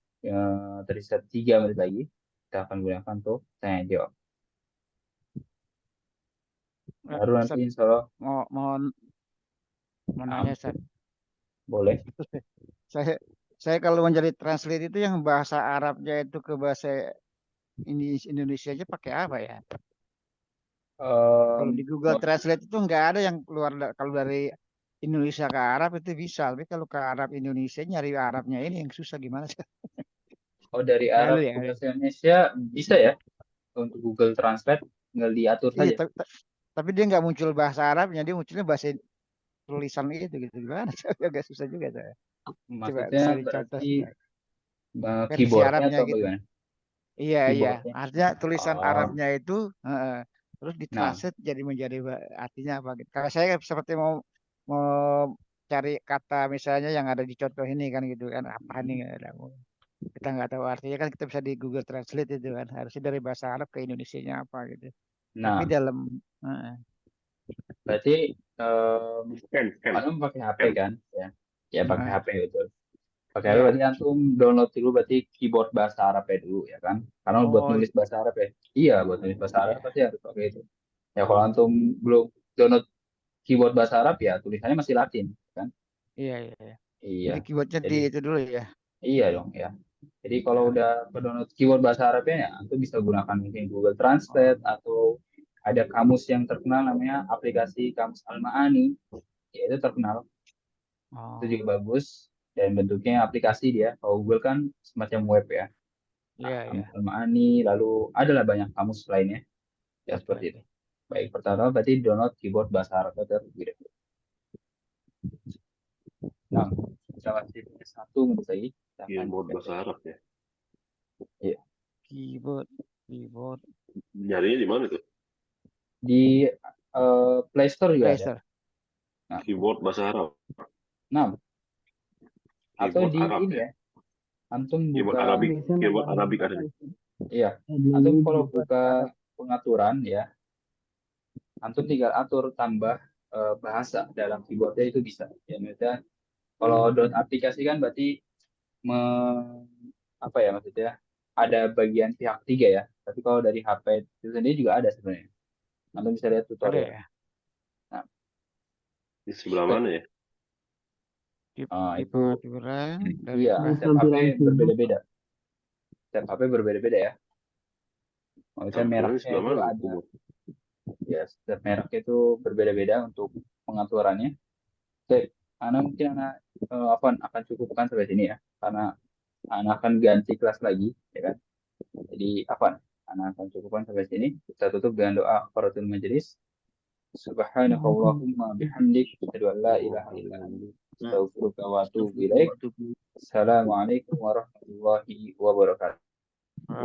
tersisa 3 menit lagi. Kita akan gunakan untuk tanya jawab. Baru nanti insya Allah. Mohon nanya, Ustaz. Boleh. Saya kalau menjadi translate itu yang bahasa Arabnya itu ke bahasa Indonesia aja pakai apa ya? Kalau di Google Translate itu nggak ada yang keluar kalau dari Indonesia ke Arab itu bisa, tapi kalau ke Arab Indonesia nyari Arabnya ini yang susah gimana sih? Oh, dari Arab ke bahasa Indonesia bisa ya untuk Google Translate, tinggal diatur saja. Iya, tapi dia nggak muncul bahasa Arabnya, dia munculnya bahasa tulisan itu gitu gimana? Agak susah juga saya. Maksudnya berarti versi keyboardnya Arabnya atau gitu. bagaimana? Iya. Artinya tulisan Arabnya itu terus ditranslate menjadi artinya apa gitu. Kalau saya seperti mau cari kata misalnya yang ada di contoh ini kan gitu kan, apa nih kita nggak tahu artinya kan, kita bisa di Google Translate itu kan, harusnya dari bahasa Arab ke Indonesianya apa gitu. Tapi dalam berarti antum pakai HP kan ya pakai HP betul. Pakai HP berarti antum download dulu berarti keyboard bahasa Arab ya dulu ya kan, karena buat nulis bahasa Arab ya. Iya, buat nulis bahasa Arab pasti harus pakai itu. Ya kalau antum belum download keyboard bahasa Arab ya tulisannya masih Latin kan? Iya, iya, iya. Iya. Jadi keyboardnya di Jadi itu dulu ya. iya dong ya. Jadi kalau udah download keyboard bahasa Arabnya ya antum bisa gunakan mungkin Google Translate atau ada kamus yang terkenal namanya aplikasi Kamus Al-Ma'ani. Ya itu terkenal. Itu juga bagus dan bentuknya aplikasi dia. Kalau Google kan semacam web ya. Iya, iya. Kamus Al-Ma'ani lalu adalah banyak kamus lainnya. Ya seperti itu. Baik, pertama berarti download keyboard bahasa Arab terlebih dahulu. Nah, kita masih punya satu menurut saya. Keyboard bahasa Arab ya. Iya. Keyboard. Nyarinya di mana tuh? Di Play Store juga Play ada. Store. Nah, Keyboard bahasa Arab. nah. Atau Keyboard di Arab ini ya. ya. Antum Keyboard buka Arabik. Keyboard Arabik ada. Iya. Antum kalau buka pengaturan ya, antum tinggal atur tambah bahasa dalam keyboardnya itu bisa. Ya, maksudnya kalau download aplikasi kan berarti apa ya maksudnya ada bagian pihak ketiga ya. Tapi kalau dari HP itu sendiri juga ada sebenarnya. Antum bisa lihat Ada tutorial. ya. Nah, Di sebelah mana ya? Di itu pengaturan dari iya, setiap HP tampilan keyboard. berbeda-beda. Setiap HP berbeda-beda ya. Maksudnya Tampilannya mereknya sebelah itu mana? ada. Ya, setiap merek itu berbeda-beda untuk pengaturannya. Oke, Ana mungkin akan cukupkan sampai sini ya, karena Ana akan ganti kelas lagi, ya kan? Jadi Ana akan cukupkan sampai sini. Kita tutup dengan doa kafaratul majelis. Subhanakallahumma bihamdik, asyhadu an la ilaha illa anta, astaghfiruka wa atubu ilaik. Assalamualaikum warahmatullahi wabarakatuh.